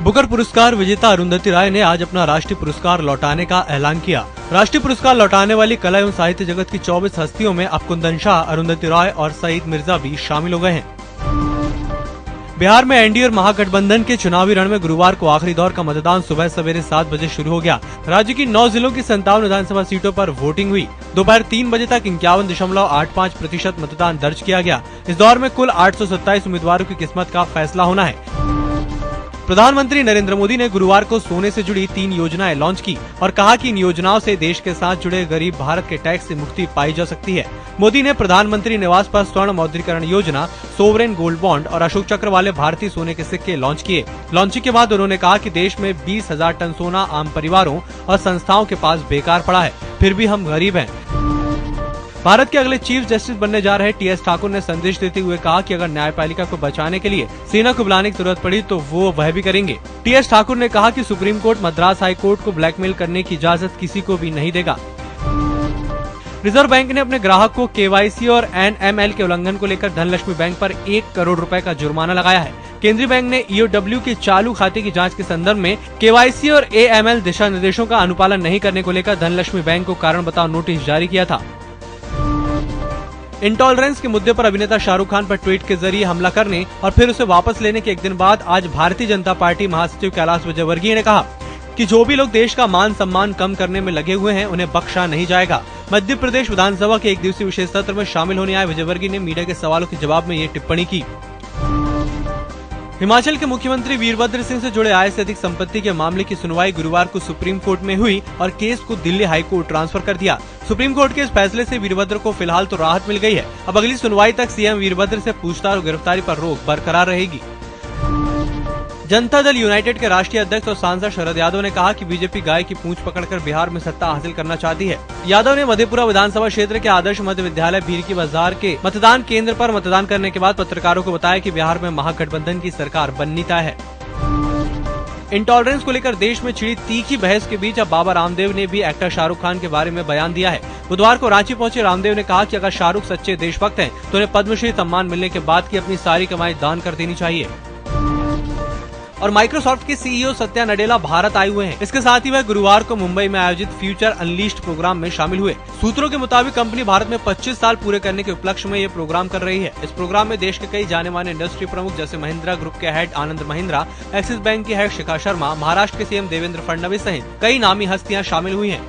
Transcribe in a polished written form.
Booker पुरस्कार विजेता अरुंधति राय ने आज अपना राष्ट्रीय पुरस्कार लौटाने का ऐलान किया। राष्ट्रीय पुरस्कार लौटाने वाली कला एवं साहित्य जगत की 24 हस्तियों में अब कुंदन शाह, अरुंधति राय और सईद मिर्जा भी शामिल हो गए हैं। बिहार में एनडीए और महागठबंधन के चुनावी रण में गुरुवार को आखिरी दौर का मतदान सुबह सवेरे 7 बजे शुरू हो गया। राज्य की 9 जिलों की 57 विधानसभा सीटों पर वोटिंग हुई। दोपहर 3 बजे तक 51.85% मतदान दर्ज किया गया। इस दौर में कुल 827 उम्मीदवारों की किस्मत का फैसला होना है। प्रधानमंत्री नरेंद्र मोदी ने गुरुवार को सोने से जुड़ी 3 योजनाएं लॉन्च की और कहा कि इन योजनाओं से देश के साथ जुड़े गरीब भारत के टैक्स से मुक्ति पाई जा सकती है। मोदी ने प्रधानमंत्री निवास पर स्वर्ण मौद्रीकरण योजना, सोवरेन गोल्ड बॉन्ड और अशोक चक्र वाले भारतीय सोने के सिक्के लॉन्च किए। लॉन्चिंग के बाद उन्होंने कहा कि देश में 20,000 टन सोना आम परिवारों और संस्थाओं के पास बेकार पड़ा है, फिर भी हम गरीब हैं। भारत के अगले चीफ जस्टिस बनने जा रहे टीएस ठाकुर ने संदेश देते हुए कहा कि अगर न्यायपालिका को बचाने के लिए सेना को बुलाने की जरूरत पड़ी तो वो वह भी करेंगे। टीएस ठाकुर ने कहा कि supreme court Madras high court को ब्लैकमेल करने की इजाजत किसी को भी नहीं देगा। रिजर्व बैंक ने अपने ग्राहक को केवाईसी और एनएमएल के उल्लंघन को लेकर धनलक्ष्मी बैंक पर 1 करोड़ रुपए का जुर्माना लगाया है। केंद्रीय बैंक ने ईओडब्ल्यू के चालू खाते की जांच के संदर्भ में केवाईसी और एएमएल दिशा निर्देशों का अनुपालन नहीं करने को लेकर धनलक्ष्मी बैंक को कारण बताओ नोटिस जारी किया था। इंटॉलरेंस के मुद्दे पर अभिनेता शाहरुख खान पर ट्वीट के जरिए हमला करने और फिर उसे वापस लेने के एक दिन बाद आज भारतीय जनता पार्टी महासचिव कैलाश विजयवर्गीय ने कहा कि जो भी लोग देश का मान सम्मान कम करने में लगे हुए हैं उन्हें बख्शा नहीं जाएगा। मध्य प्रदेश विधानसभा के 1 दिवसीय विशेष सत्र में शामिल होने आए विजयवर्गीय ने मीडिया के सवालों के जवाब में ये टिप्पणी की। हिमाचल के मुख्यमंत्री वीरभद्र सिंह से जुड़े आय से अधिक संपत्ति के मामले की सुनवाई गुरुवार को सुप्रीम कोर्ट में हुई और केस को दिल्ली हाई कोर्ट ट्रांसफर कर दिया। सुप्रीम कोर्ट के इस फैसले से वीरभद्र को फिलहाल तो राहत मिल गई है। अब अगली सुनवाई तक सीएम वीरभद्र से पूछताछ और गिरफ्तारी पर रोक बरकरार रहेगी। जनता दल यूनाइटेड के राष्ट्रीय अध्यक्ष और सांसद शरद यादव ने कहा कि बीजेपी गाय की पूंछ पकड़कर बिहार में सत्ता हासिल करना चाहती है। यादव ने मधेपुरा विधानसभा क्षेत्र के आदर्श मध्य विद्यालय भीरकी बाजार के मतदान केंद्र पर मतदान करने के बाद पत्रकारों को बताया कि बिहार में महागठबंधन की सरकार बननी तय है। इंटॉलरेंस को लेकर देश में छिड़ी तीखी बहस के बीच अब बाबा रामदेव ने भी एक्टर शाहरुख खान के बारे में बयान दिया है। बुधवार को रांची पहुंचे रामदेव ने कहा कि अगर शाहरुख सच्चे देशभक्त हैं तो उन्हें पद्मश्री सम्मान मिलने के बाद की अपनी सारी कमाई दान कर देनी चाहिए। और माइक्रोसॉफ्ट के सीईओ सत्या नडेला भारत आए हुए हैं। इसके साथ ही वह गुरुवार को मुंबई में आयोजित फ्यूचर अनलीस्ड प्रोग्राम में शामिल हुए। सूत्रों के मुताबिक कंपनी भारत में 25 साल पूरे करने के उपलक्ष्य में ये प्रोग्राम कर रही है। इस प्रोग्राम में देश के कई जाने माने इंडस्ट्री प्रमुख जैसे महिंद्रा ग्रुप के head Anand Mahindra, axis bank की हेड शिखा शर्मा, महाराष्ट्र के सीएम देवेंद्र फडणवीस सहित कई नामी हस्तियां शामिल हुई हैं।